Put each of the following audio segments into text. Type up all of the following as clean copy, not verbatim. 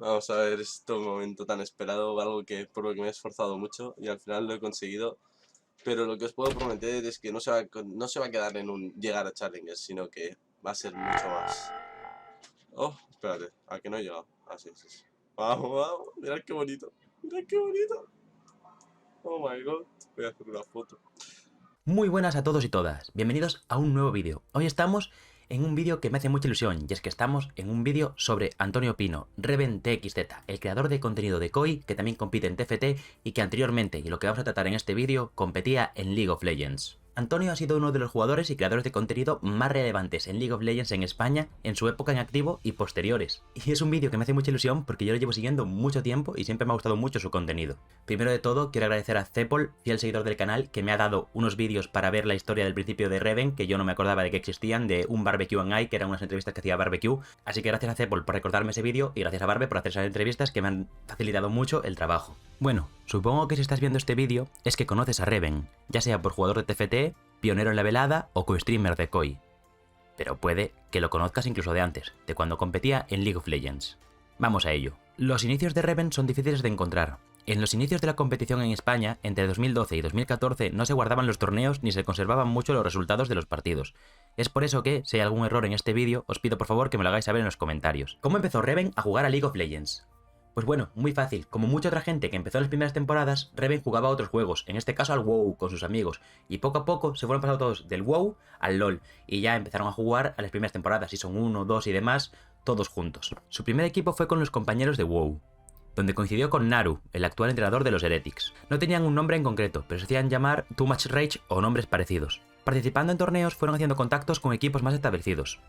Vamos a ver este momento tan esperado, algo que por lo que me he esforzado mucho y al final lo he conseguido. Pero lo que os puedo prometer es que no se va a quedar en un llegar a Challenger, sino que va a ser mucho más. Oh, espérate, ¿a que no he llegado? Ah, sí, sí, sí. Vamos, vamos, mirad qué bonito. Mirad qué bonito. Oh my god, voy a hacer una foto. Muy buenas a todos y todas, bienvenidos a un nuevo vídeo. Hoy estamos en un vídeo que me hace mucha ilusión, y es que estamos en un vídeo sobre Antonio Pino, Reven TXZ, el creador de contenido de Koi, que también compite en TFT y que anteriormente, y lo que vamos a tratar en este vídeo, competía en League of Legends. Antonio ha sido uno de los jugadores y creadores de contenido más relevantes en League of Legends en España en su época en activo y posteriores. Y es un vídeo que me hace mucha ilusión porque yo lo llevo siguiendo mucho tiempo y siempre me ha gustado mucho su contenido. Primero de todo, quiero agradecer a Cepol, fiel seguidor del canal, que me ha dado unos vídeos para ver la historia del principio de Reven, que yo no me acordaba de que existían, de un Barbecue and I, que eran unas entrevistas que hacía Barbecue. Así que gracias a Cepol por recordarme ese vídeo y gracias a Barbe por hacer esas entrevistas que me han facilitado mucho el trabajo. Bueno, supongo que si estás viendo este vídeo es que conoces a Reven, ya sea por jugador de TFT, pionero en la velada o co-streamer de Koi. Pero puede que lo conozcas incluso de antes, de cuando competía en League of Legends. Vamos a ello. Los inicios de Reven son difíciles de encontrar. En los inicios de la competición en España, entre 2012 y 2014, no se guardaban los torneos ni se conservaban mucho los resultados de los partidos. Es por eso que, si hay algún error en este vídeo, os pido por favor que me lo hagáis saber en los comentarios. ¿Cómo empezó Reven a jugar a League of Legends? Pues bueno, muy fácil. Como mucha otra gente que empezó en las primeras temporadas, Reven jugaba a otros juegos, en este caso al WoW con sus amigos, y poco a poco se fueron pasando todos del WoW al LoL, y ya empezaron a jugar a las primeras temporadas, Season 1, 2 y demás, todos juntos. Su primer equipo fue con los compañeros de WoW, donde coincidió con Naru, el actual entrenador de los Heretics. No tenían un nombre en concreto, pero se hacían llamar Too Much Rage o nombres parecidos. Participando en torneos fueron haciendo contactos con equipos más establecidos.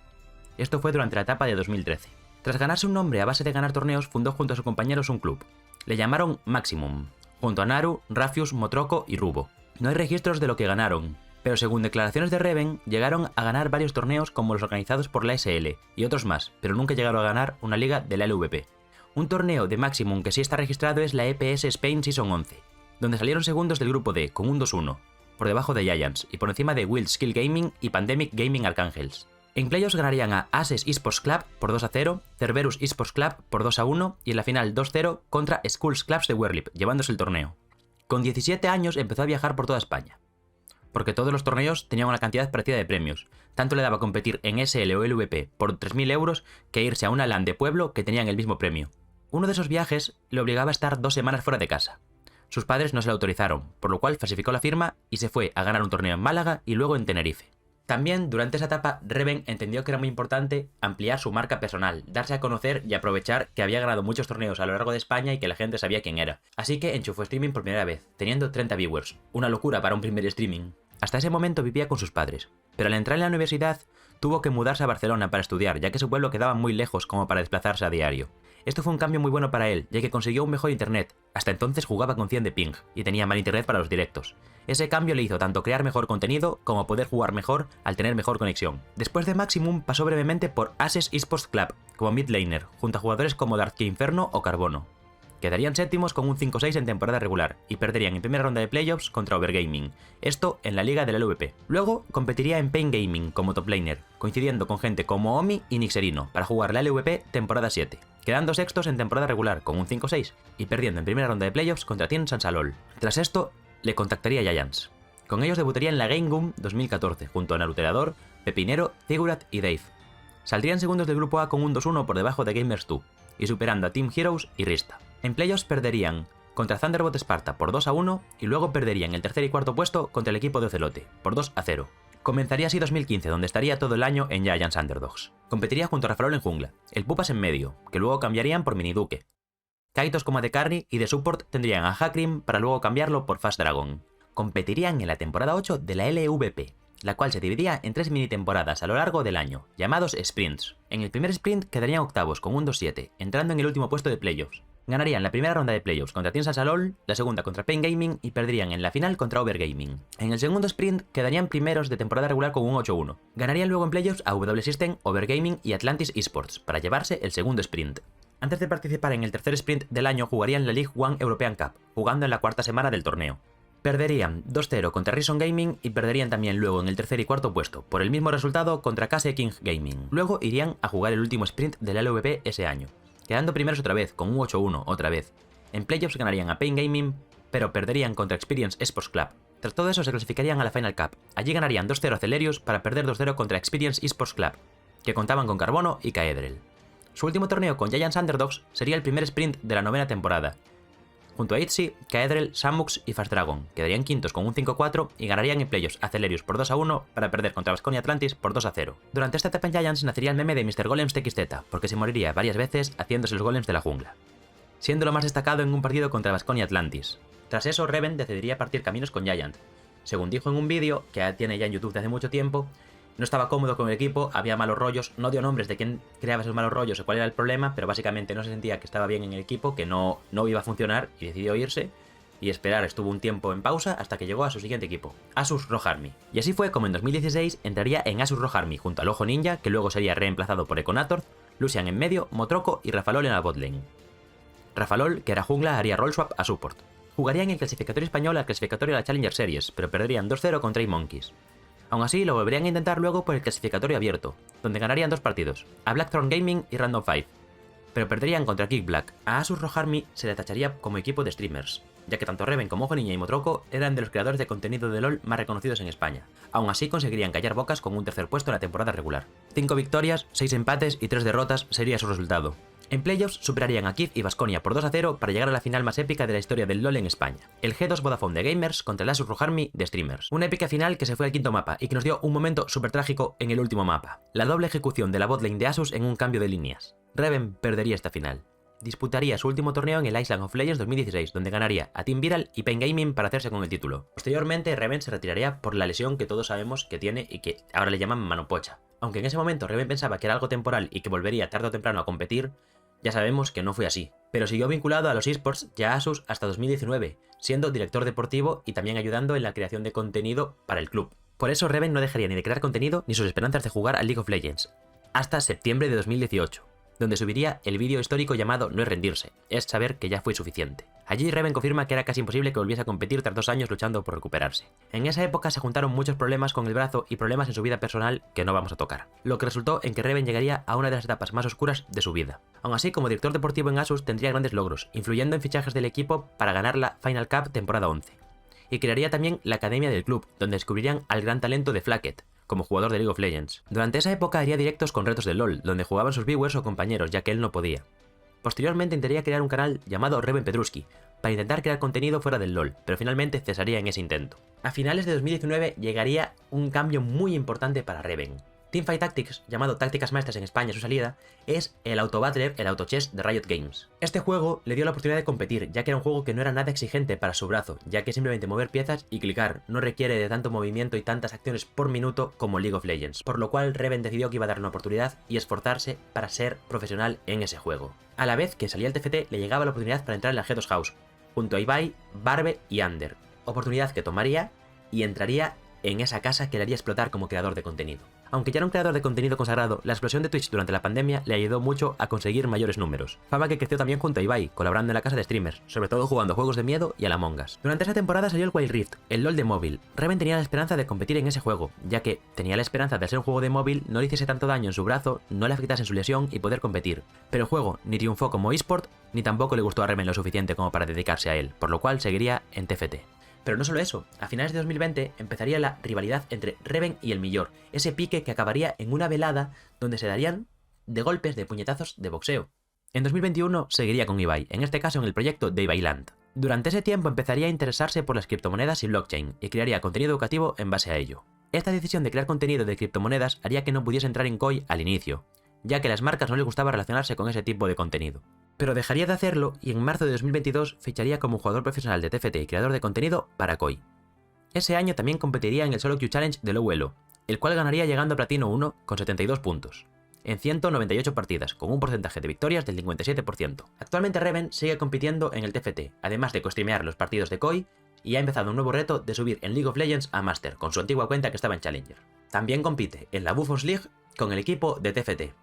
Esto fue durante la etapa de 2013. Tras ganarse un nombre a base de ganar torneos, fundó junto a sus compañeros un club. Le llamaron Maximum, junto a Naru, Rafius, Motroco y Rubo. No hay registros de lo que ganaron, pero según declaraciones de Reven, llegaron a ganar varios torneos como los organizados por la SL y otros más, pero nunca llegaron a ganar una liga de la LVP. Un torneo de Maximum que sí está registrado es la EPS Spain Season 11, donde salieron segundos del grupo D con un 2-1, por debajo de Giants y por encima de Wild Skill Gaming y Pandemic Gaming Archangels. En playoffs ganarían a Ases Esports Club por 2-0, Cerberus Esports Club por 2-1 y en la final 2-0 contra Skulls Clubs de Werlip, llevándose el torneo. Con 17 años empezó a viajar por toda España, porque todos los torneos tenían una cantidad parecida de premios. Tanto le daba competir en SL o LVP por 3.000 euros que irse a una LAN de pueblo que tenían el mismo premio. Uno de esos viajes le obligaba a estar 2 semanas fuera de casa. Sus padres no se lo autorizaron, por lo cual falsificó la firma y se fue a ganar un torneo en Málaga y luego en Tenerife. También, durante esa etapa, Reven entendió que era muy importante ampliar su marca personal, darse a conocer y aprovechar que había ganado muchos torneos a lo largo de España y que la gente sabía quién era. Así que enchufó streaming por primera vez, teniendo 30 viewers. Una locura para un primer streaming. Hasta ese momento vivía con sus padres, pero al entrar en la universidad tuvo que mudarse a Barcelona para estudiar, ya que su pueblo quedaba muy lejos como para desplazarse a diario. Esto fue un cambio muy bueno para él, ya que consiguió un mejor internet. Hasta entonces jugaba con 100 de ping y tenía mal internet para los directos. Ese cambio le hizo tanto crear mejor contenido como poder jugar mejor al tener mejor conexión. Después de Maximum pasó brevemente por Ases Esports Club como mid laner, junto a jugadores como Dark Inferno o Carbono. Quedarían séptimos con un 5-6 en temporada regular y perderían en primera ronda de playoffs contra Overgaming, esto en la liga del LVP. Luego competiría en Pain Gaming como top laner, coincidiendo con gente como Omi y Nixerino para jugar la LVP temporada 7, quedando sextos en temporada regular con un 5-6 y perdiendo en primera ronda de playoffs contra Team Sansalol. Tras esto, le contactaría Giants. Con ellos debutaría en la Game Boom 2014 junto a Naruterador, Pepinero, Ziggurat y Dave. Saldrían segundos del grupo A con un 2-1 por debajo de Gamers 2 y superando a Team Heroes y Rista. En playoffs perderían contra Thunderbot Sparta por 2-1 y luego perderían el tercer y cuarto puesto contra el equipo de Ocelote por 2-0. Comenzaría así 2015, donde estaría todo el año en Giants Underdogs. Competiría junto a Rafarol en jungla, el Pupas en medio, que luego cambiarían por Miniduque. Kaitos como de carry y de support tendrían a Hakrim para luego cambiarlo por Fast Dragon. Competirían en la temporada 8 de la LVP, la cual se dividía en 3 mini temporadas a lo largo del año, llamados sprints. En el primer sprint quedarían octavos con un 2-7, entrando en el último puesto de playoffs. Ganarían la primera ronda de playoffs contra Team Salsalol, la segunda contra Pain Gaming y perderían en la final contra Overgaming. En el segundo sprint quedarían primeros de temporada regular con un 8-1. Ganarían luego en playoffs a W System, Overgaming y Atlantis Esports para llevarse el segundo sprint. Antes de participar en el tercer sprint del año jugarían la League One European Cup, jugando en la cuarta semana del torneo. Perderían 2-0 contra Reason Gaming y perderían también luego en el tercer y cuarto puesto, por el mismo resultado contra Case King Gaming. Luego irían a jugar el último sprint del LVP ese año. quedando primeros otra vez, con un 8-1 otra vez. En playoffs ganarían a Pain Gaming, pero perderían contra Experience Esports Club. Tras todo eso se clasificarían a la Final Cup. Allí ganarían 2-0 a Celerius para perder 2-0 contra Experience Esports Club, que contaban con Carbono y Caedrel. Su último torneo con Giants Underdogs sería el primer sprint de la 9ª temporada. Junto a Itzy, Caedrel, Samux y Fast Dragon, quedarían quintos con un 5-4 y ganarían en playoffs a Celerius por 2-1 para perder contra Vasconia Atlantis por 2-0. Durante esta etapa en Giants nacería el meme de Mr. Golems TXZ, porque se moriría varias veces haciéndose los golems de la jungla, siendo lo más destacado en un partido contra Vasconia Atlantis. Tras eso, Reven decidiría partir caminos con Giant. Según dijo en un vídeo, que tiene ya en YouTube de hace mucho tiempo, no estaba cómodo con el equipo, había malos rollos, no dio nombres de quién creaba esos malos rollos o cuál era el problema, pero básicamente no se sentía que estaba bien en el equipo, que no iba a funcionar y decidió irse y esperar. Estuvo un tiempo en pausa hasta que llegó a su siguiente equipo, Asus ROG Army. Y así fue como en 2016 entraría en Asus ROG Army junto al Ojo Ninja, que luego sería reemplazado por Econator, Lucian en medio, Motroco y Rafalol en la botlane. Rafalol, que era jungla, haría roll swap a support. Jugarían el clasificatorio español al clasificatorio de la Challenger Series, pero perderían 2-0 contra A-Monkeys. Aún así, lo volverían a intentar luego por el clasificatorio abierto, donde ganarían 2 partidos, a Blackthorn Gaming y Random 5, pero perderían contra Kick Black. A Asus ROG Army se le tacharía como equipo de streamers, ya que tanto Reven como Ojo Niña y Motroco eran de los creadores de contenido de LoL más reconocidos en España. Aún así conseguirían callar bocas con un tercer puesto en la temporada regular. 5 victorias, 6 empates y 3 derrotas sería su resultado. En playoffs superarían a Kid y Vasconia por 2-0 para llegar a la final más épica de la historia del LoL en España, el G2 Vodafone de Gamers contra el Asus ROG Army de Streamers. Una épica final que se fue al quinto mapa y que nos dio un momento súper trágico en el último mapa, la doble ejecución de la botlane de Asus en un cambio de líneas. Reven perdería esta final. Disputaría su último torneo en el Island of Legends 2016, donde ganaría a Team Viral y Pain Gaming para hacerse con el título. Posteriormente, Reven se retiraría por la lesión que todos sabemos que tiene y que ahora le llaman mano pocha. Aunque en ese momento Reven pensaba que era algo temporal y que volvería tarde o temprano a competir, ya sabemos que no fue así, pero siguió vinculado a los esports y a Asus hasta 2019, siendo director deportivo y también ayudando en la creación de contenido para el club. Por eso Reven no dejaría ni de crear contenido ni sus esperanzas de jugar al League of Legends, hasta septiembre de 2018, donde subiría el vídeo histórico llamado No es rendirse, es saber que ya fue suficiente. Allí Reven confirma que era casi imposible que volviese a competir tras 2 años luchando por recuperarse. En esa época se juntaron muchos problemas con el brazo y problemas en su vida personal que no vamos a tocar, lo que resultó en que Reven llegaría a una de las etapas más oscuras de su vida. Aún así, como director deportivo en Asus tendría grandes logros, influyendo en fichajes del equipo para ganar la Final Cup temporada 11. Y crearía también la academia del club, donde descubrirían al gran talento de Flacket, como jugador de League of Legends. Durante esa época haría directos con retos de LoL, donde jugaban sus viewers o compañeros, ya que él no podía. Posteriormente intentaría crear un canal llamado Reven Pedruski, para intentar crear contenido fuera del LoL, pero finalmente cesaría en ese intento. A finales de 2019 llegaría un cambio muy importante para Reven. Teamfight Tactics, llamado Tácticas Maestras en España a su salida, es el autobattler, el autochess de Riot Games. Este juego le dio la oportunidad de competir, ya que era un juego que no era nada exigente para su brazo, ya que simplemente mover piezas y clicar, no requiere de tanto movimiento y tantas acciones por minuto como League of Legends, por lo cual Reven decidió que iba a darle una oportunidad y esforzarse para ser profesional en ese juego. A la vez que salía el TFT, le llegaba la oportunidad para entrar en la G2 House, junto a Ibai, Barbe y Ander, oportunidad que tomaría y entraría en esa casa que le haría explotar como creador de contenido. Aunque ya era un creador de contenido consagrado, la explosión de Twitch durante la pandemia le ayudó mucho a conseguir mayores números. Fama que creció también junto a Ibai, colaborando en la casa de streamers, sobre todo jugando juegos de miedo y a la Among Us. Durante esa temporada salió el Wild Rift, el LoL de móvil. Reven tenía la esperanza de competir en ese juego, ya que tenía la esperanza de ser un juego de móvil, no le hiciese tanto daño en su brazo, no le afectase en su lesión y poder competir. Pero el juego ni triunfó como eSport, ni tampoco le gustó a Reven lo suficiente como para dedicarse a él, por lo cual seguiría en TFT. Pero no solo eso, a finales de 2020 empezaría la rivalidad entre Reven y el Millor, ese pique que acabaría en una velada donde se darían de golpes, de puñetazos, de boxeo. En 2021 seguiría con Ibai, en este caso en el proyecto de Ibailand. Durante ese tiempo empezaría a interesarse por las criptomonedas y blockchain, y crearía contenido educativo en base a ello. Esta decisión de crear contenido de criptomonedas haría que no pudiese entrar en KOI al inicio, ya que a las marcas no les gustaba relacionarse con ese tipo de contenido. Pero dejaría de hacerlo y en marzo de 2022 ficharía como jugador profesional de TFT y creador de contenido para KOI. Ese año también competiría en el Solo Queue Challenge de Low Elo, el cual ganaría llegando a Platino 1 con 72 puntos, en 198 partidas, con un porcentaje de victorias del 57%. Actualmente Reven sigue compitiendo en el TFT, además de costreamear los partidos de KOI, y ha empezado un nuevo reto de subir en League of Legends a Master, con su antigua cuenta que estaba en Challenger. También compite en la Bufos League con el equipo de TFT.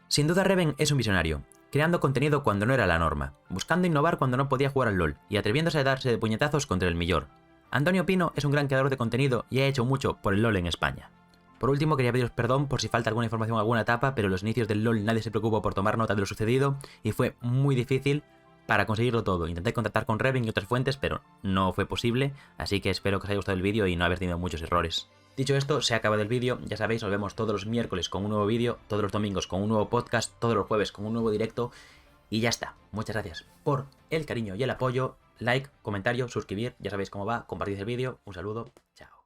Sin duda Reven es un visionario, creando contenido cuando no era la norma, buscando innovar cuando no podía jugar al LoL y atreviéndose a darse de puñetazos contra el Millor. Antonio Pino es un gran creador de contenido y ha hecho mucho por el LoL en España. Por último, quería pediros perdón por si falta alguna información en alguna etapa, pero en los inicios del LoL nadie se preocupó por tomar nota de lo sucedido y fue muy difícil para conseguirlo todo. Intenté contactar con Reven y otras fuentes, pero no fue posible, así que espero que os haya gustado el vídeo y no haber tenido muchos errores. Dicho esto, se ha acabado el vídeo, ya sabéis, nos vemos todos los miércoles con un nuevo vídeo, todos los domingos con un nuevo podcast, todos los jueves con un nuevo directo y ya está. Muchas gracias por el cariño y el apoyo, like, comentario, suscribir, ya sabéis cómo va, compartid el vídeo, un saludo, chao.